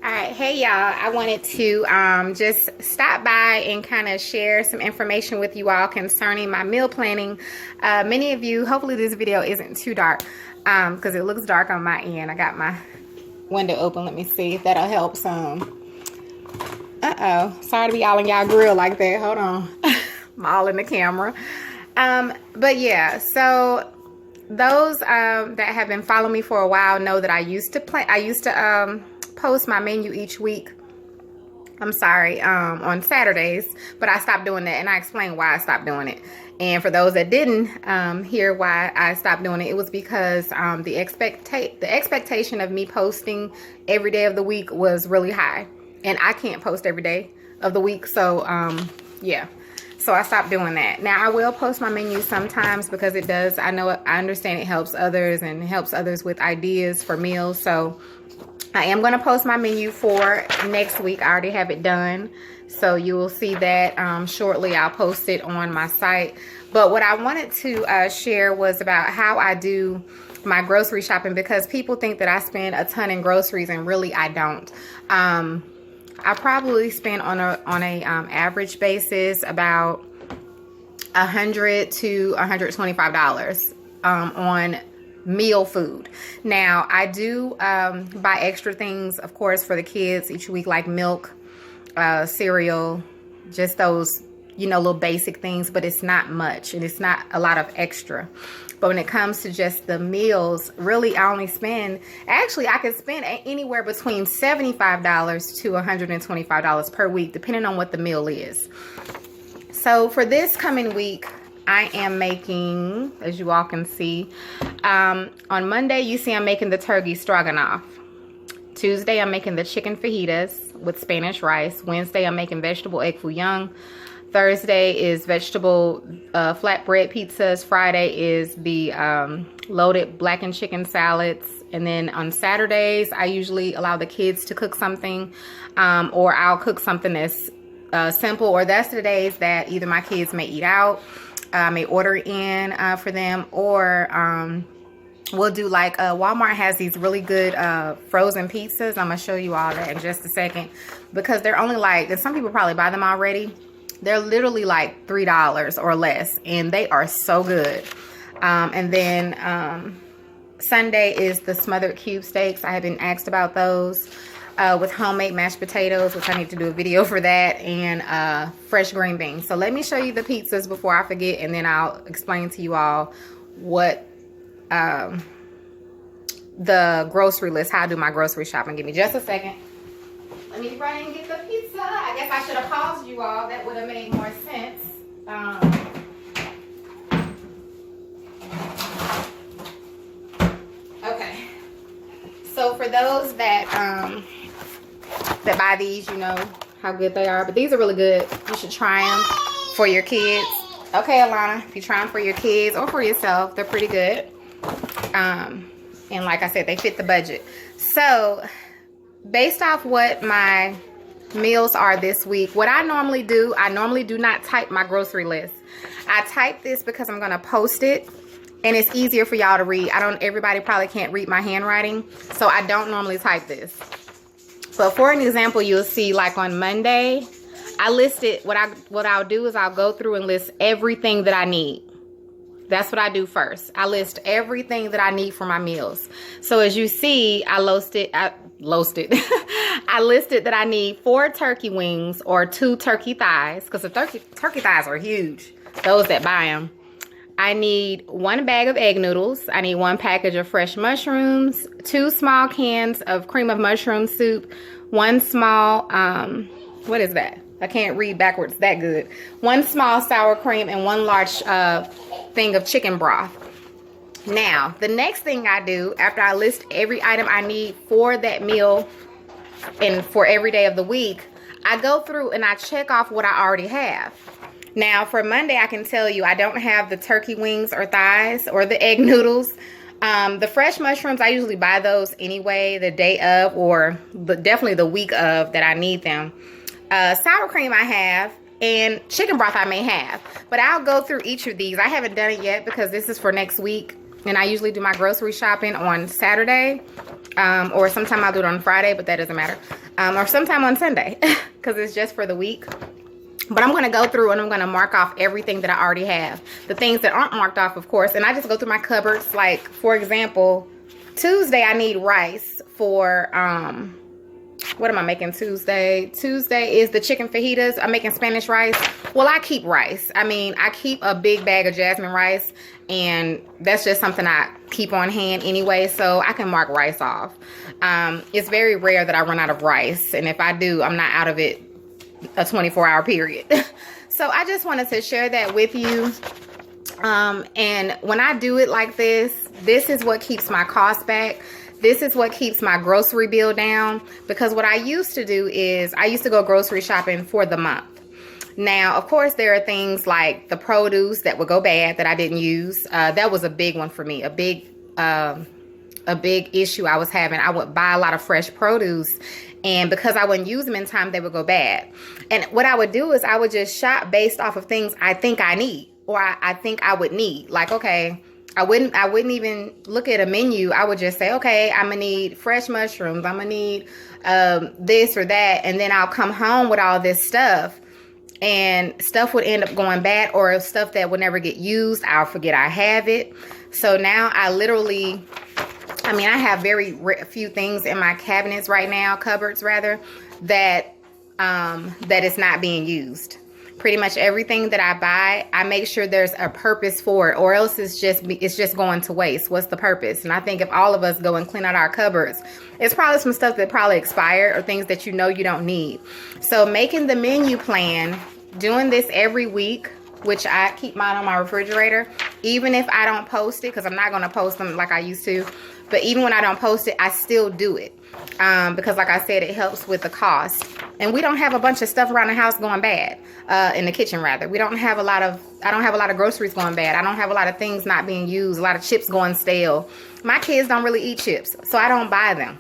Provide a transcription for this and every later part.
All right, hey y'all. I wanted to just stop by and kind of share some information with you all concerning my meal planning. Many of you, hopefully this video isn't too dark because it looks dark on my end. I got my window open. Let me see if that'll help some. Sorry to be all in y'all grill like that. Hold on. I'm all in the camera. But yeah, so those that have been following me for a while know that I used to post my menu each week. I'm sorry, on Saturdays, but I stopped doing that, and I explained why I stopped doing it. And for those that didn't hear why I stopped doing it, it was because the expectation of me posting every day of the week was really high, and I can't post every day of the week. So yeah, so I stopped doing that. Now I will post my menu sometimes because it does. I understand it helps others and helps others with ideas for meals. So I am going to post my menu for next week. I already have it done, so you will see that shortly. I'll post it on my site. But what I wanted to share was about how I do my grocery shopping, because people think that I spend a ton in groceries, and really I don't. I probably spend on a average basis about $100 to $125 on meal food. Now I do buy extra things, of course, for the kids each week, like milk, cereal, just those, you know, little basic things, but it's not much and it's not a lot of extra. But when it comes to just the meals, really I only spend, actually I could spend anywhere between $75 to $125 per week, depending on what the meal is. So for this coming week, I am making, as you all can see, on Monday, you see I'm making the turkey stroganoff. Tuesday, I'm making the chicken fajitas with Spanish rice. Wednesday, I'm making vegetable egg foo young. Thursday is vegetable flatbread pizzas. Friday is the loaded blackened chicken salads. And then on Saturdays, I usually allow the kids to cook something, or I'll cook something that's simple, or that's the days that either my kids may eat out, I may order in for them, or we'll do like Walmart has these really good frozen pizzas. I'm gonna show you all that in just a second, because they're only like, and some people probably buy them already, they're literally like $3 or less, and they are so good. And then Sunday is the smothered cube steaks. I have been asked about those. With homemade mashed potatoes, which I need to do a video for that, and fresh green beans. So let me show you the pizzas before I forget, and then I'll explain to you all what the grocery list, how I do my grocery shopping. Give me just a second. Let me run and get the pizza. I guess I should have paused you all. That would have made more sense. Okay. So for those that buy these, you know how good they are, but these are really good. You should try them for your kids. Okay, Alana, if you try them for your kids or for yourself, they're pretty good. And like I said, they fit the budget. So based off what my meals are this week, what I normally do not type my grocery list. I type this because I'm going to post it, and it's easier for y'all to read. Everybody probably can't read my handwriting, so I don't normally type this. But for an example, you'll see like on Monday, I listed what I'll do is I'll go through and list everything that I need. That's what I do first. I list everything that I need for my meals. So as you see, I listed I listed that I need 4 turkey wings or 2 turkey thighs, because the turkey thighs are huge, those that buy them. I need 1 bag of egg noodles. I need 1 package of fresh mushrooms, 2 small cans of cream of mushroom soup, 1 small, what is that? I can't read backwards that good. 1 small sour cream, and 1 large thing of chicken broth. Now, the next thing I do after I list every item I need for that meal and for every day of the week, I go through and I check off what I already have. Now, for Monday, I can tell you I don't have the turkey wings or thighs or the egg noodles. The fresh mushrooms, I usually buy those anyway the day of, or definitely the week of that I need them. Sour cream I have, and chicken broth I may have. But I'll go through each of these. I haven't done it yet because this is for next week. And I usually do my grocery shopping on Saturday. Or sometime I'll do it on Friday, but that doesn't matter. or sometime on Sunday, because it's just for the week. But I'm going to go through and I'm going to mark off everything that I already have. The things that aren't marked off, of course. And I just go through my cupboards. Like, for example, Tuesday I need rice for, what am I making Tuesday? Tuesday is the chicken fajitas. I'm making Spanish rice. Well, I keep rice. I mean, I keep a big bag of jasmine rice. And that's just something I keep on hand anyway. So I can mark rice off. It's very rare that I run out of rice. And if I do, I'm not out of it a 24-hour period. So I just wanted to share that with you. And when I do it like this is what keeps my costs back. This is what keeps my grocery bill down. Because what I used to do is I used to go grocery shopping for the month. Now, of course, there are things like the produce that would go bad that I didn't use. That was a big one for me, a big issue I was having. I would buy a lot of fresh produce, and because I wouldn't use them in time, they would go bad. And what I would do is I would just shop based off of things I think I need, or I think I would need. Like, okay, I wouldn't even look at a menu. I would just say, okay, I'm gonna need fresh mushrooms. I'm gonna need this or that, and then I'll come home with all this stuff. And stuff would end up going bad, or stuff that would never get used, I'll forget I have it. So now I literally, I mean, I have very few things in my cabinets right now, cupboards rather, that is not being used. Pretty much everything that I buy, I make sure there's a purpose for it, or else it's just going to waste. What's the purpose? And I think if all of us go and clean out our cupboards, it's probably some stuff that probably expired, or things that you know you don't need. So making the menu plan, doing this every week, which I keep mine on my refrigerator, even if I don't post it, because I'm not going to post them like I used to. But even when I don't post it, I still do it. Because like I said, it helps with the cost. And we don't have a bunch of stuff around the house going bad, in the kitchen rather. I don't have a lot of groceries going bad. I don't have a lot of things not being used, a lot of chips going stale. My kids don't really eat chips, so I don't buy them.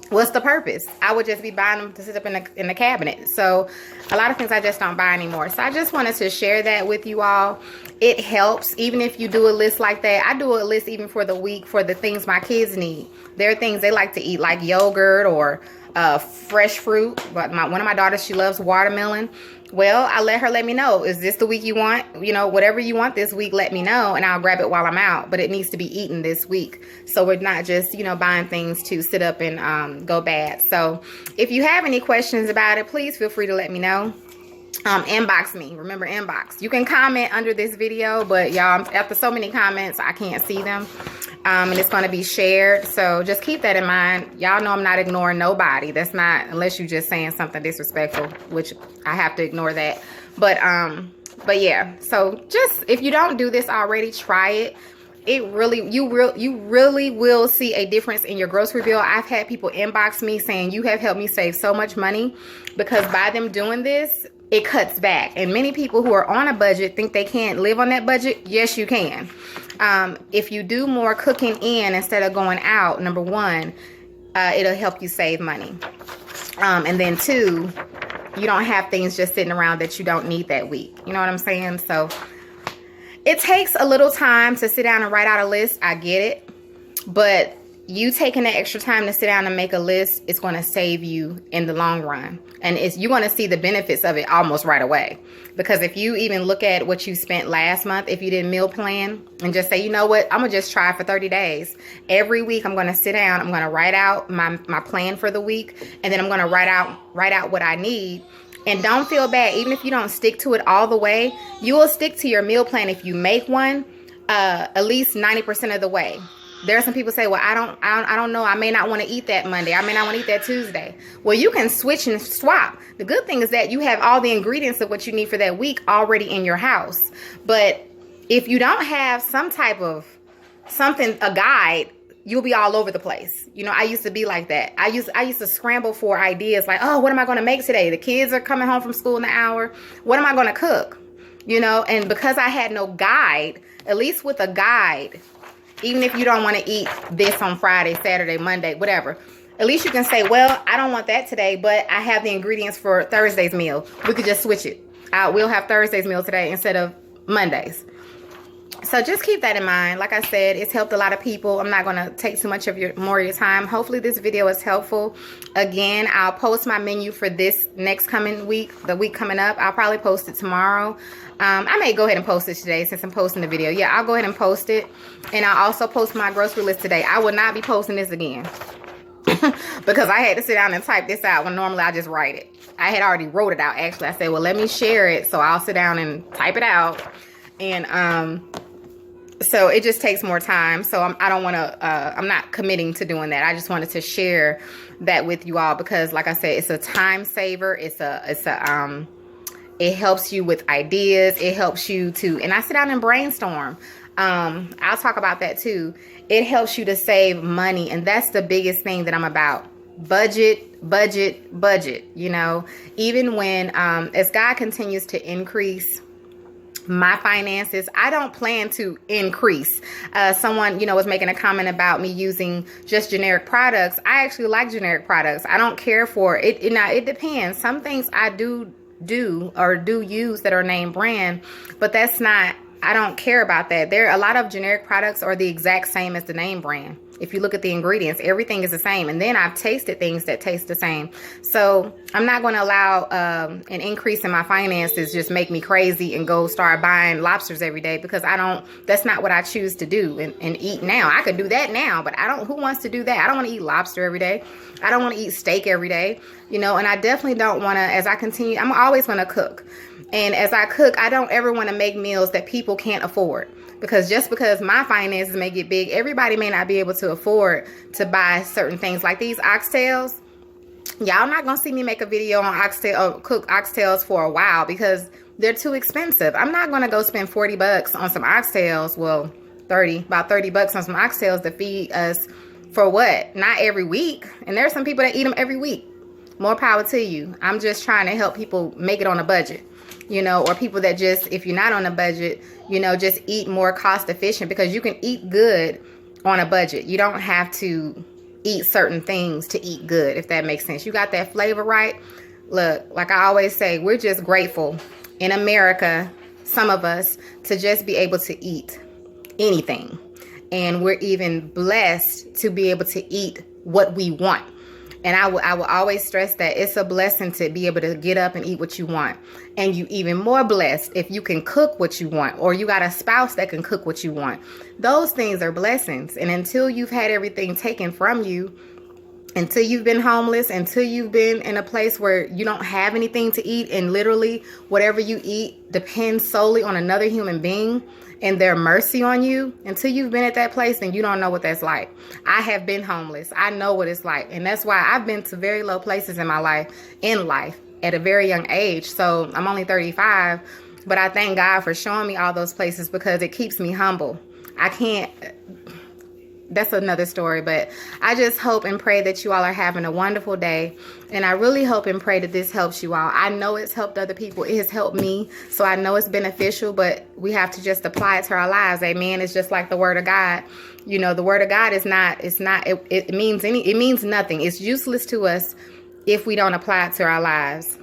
What's the purpose? I would just be buying them to sit up in the cabinet. So a lot of things I just don't buy anymore. So I just wanted to share that with you all. It helps, even if you do a list like that. I do a list even for the week for the things my kids need. There are things they like to eat, like yogurt or fresh fruit. But one of my daughters, she loves watermelon. Well, I let me know. Is this the week you want? You know, whatever you want this week, let me know, and I'll grab it while I'm out. But it needs to be eaten this week. So we're not just, you know, buying things to sit up and go bad. So if you have any questions about it, please feel free to let me know. Inbox me. Remember, inbox. You can comment under this video, but y'all, after so many comments, I can't see them. And it's going to be shared. So just keep that in mind. Y'all know I'm not ignoring nobody. That's not, unless you're just saying something disrespectful, which I have to ignore that. But yeah, so just, if you don't do this already, try it. You really will see a difference in your grocery bill. I've had people inbox me saying, you have helped me save so much money, because by them doing this, it cuts back. And many people who are on a budget think they can't live on that budget. Yes, you can. If you do more cooking in instead of going out, number one, it'll help you save money. And then two, you don't have things just sitting around that you don't need that week. You know what I'm saying? So it takes a little time to sit down and write out a list. I get it. But you taking the extra time to sit down and make a list, it's going to save you in the long run. And you're going to see the benefits of it almost right away. Because if you even look at what you spent last month, if you did meal plan and just say, you know what, I'm going to just try for 30 days. Every week I'm going to sit down, I'm going to write out my plan for the week. And then I'm going to write out what I need. And don't feel bad. Even if you don't stick to it all the way, you will stick to your meal plan if you make one at least 90% of the way. There are some people say, well, I don't know. I may not want to eat that Monday. I may not want to eat that Tuesday. Well, you can switch and swap. The good thing is that you have all the ingredients of what you need for that week already in your house. But if you don't have some type of a guide, you'll be all over the place. You know, I used to be like that. I used to scramble for ideas like, oh, what am I going to make today? The kids are coming home from school in an hour. What am I going to cook? You know, and because I had no guide, at least with a guide, even if you don't want to eat this on Friday, Saturday, Monday, whatever, at least you can say, well, I don't want that today, but I have the ingredients for Thursday's meal. We could just switch it. We'll have Thursday's meal today instead of Monday's. So just keep that in mind. Like I said, it's helped a lot of people. I'm not going to take too much of more of your time. Hopefully this video is helpful. Again, I'll post my menu for this next coming week, the week coming up. I'll probably post it tomorrow. I may go ahead and post it today since I'm posting the video. Yeah, I'll go ahead and post it. And I'll also post my grocery list today. I will not be posting this again because I had to sit down and type this out when normally I just write it. I had already wrote it out, actually. I said, well, let me share it. So I'll sit down and type it out. And so it just takes more time. So I don't want to, I'm not committing to doing that. I just wanted to share that with you all because like I said, it's a time saver. It helps you with ideas. It helps you to, and I sit down and brainstorm. I'll talk about that too. It helps you to save money. And that's the biggest thing that I'm about. Budget, budget, budget. You know, even when, as God continues to increase my finances, I don't plan to increase. Someone, you know, was making a comment about me using just generic products. I actually like generic products. I don't care for it. Now, it depends. Some things I do use that are name brand, but that's not, I don't care about that. There are a lot of generic products are the exact same as the name brand. If you look at the ingredients, everything is the same. And then I've tasted things that taste the same. So I'm not going to allow an increase in my finances just make me crazy and go start buying lobsters every day because that's not what I choose to do and eat now. I could do that now, but who wants to do that? I don't want to eat lobster every day. I don't want to eat steak every day, you know, and I definitely don't want to, as I continue, I'm always going to cook. And as I cook, I don't ever want to make meals that people can't afford. Because just because my finances may get big, everybody may not be able to afford to buy certain things like these oxtails. Y'all not going to see me make a video on cook oxtails for a while because they're too expensive. I'm not going to go spend 40 bucks on some oxtails. Well, about 30 bucks on some oxtails to feed us for what? Not every week. And there are some people that eat them every week. More power to you. I'm just trying to help people make it on a budget. You know, or people that just, if you're not on a budget, you know, just eat more cost efficient because you can eat good on a budget. You don't have to eat certain things to eat good, if that makes sense. You got that flavor right. Look, like I always say, we're just grateful in America, some of us, to just be able to eat anything. And we're even blessed to be able to eat what we want. And I will always stress that it's a blessing to be able to get up and eat what you want. And you even more blessed if you can cook what you want, or you got a spouse that can cook what you want. Those things are blessings. And until you've had everything taken from you, until you've been homeless, until you've been in a place where you don't have anything to eat, and literally whatever you eat depends solely on another human being and their mercy on you, until you've been at that place, then you don't know what that's like. I have been homeless. I know what it's like. And that's why I've been to very low places in my life, at a very young age. So I'm only 35, but I thank God for showing me all those places because it keeps me humble. That's another story, but I just hope and pray that you all are having a wonderful day. And I really hope and pray that this helps you all. I know it's helped other people. It has helped me. So I know it's beneficial, but we have to just apply it to our lives. Amen. It's just like the word of God. You know, the word of God it means nothing. It's useless to us if we don't apply it to our lives.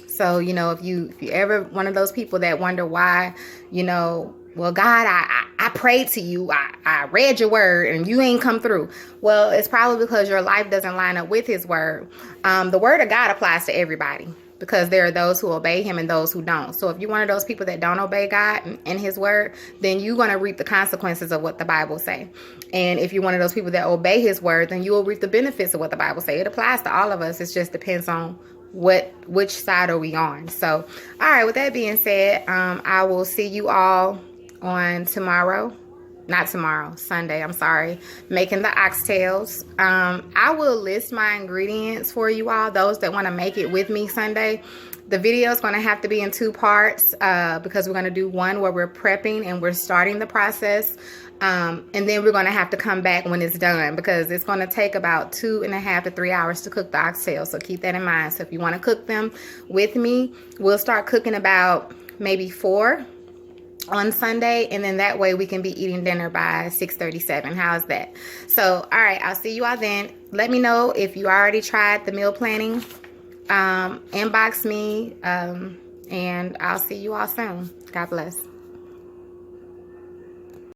So, you know, if you ever one of those people that wonder why, you know, well, God, I prayed to you. I read your word and you ain't come through. Well, it's probably because your life doesn't line up with his word. The word of God applies to everybody because there are those who obey him and those who don't. So if you're one of those people that don't obey God and his word, then you're going to reap the consequences of what the Bible say. And if you're one of those people that obey his word, then you will reap the benefits of what the Bible say. It applies to all of us. It just depends on which side are we on. So, all right, with that being said, I will see you all on Sunday, I'm sorry, making the oxtails. I will list my ingredients for you all, those that want to make it with me Sunday. The video is going to have to be in 2 parts because we're going to do one where we're prepping and we're starting the process. And then we're going to have to come back when it's done because it's going to take about 2.5 to 3 hours to cook the oxtails. So keep that in mind. So if you want to cook them with me, we'll start cooking about maybe 4 on Sunday, and then that way we can be eating dinner by 6:37. How's that? So, all right, I'll see you all then. Let me know if you already tried the meal planning. Inbox me, and I'll see you all soon. God bless.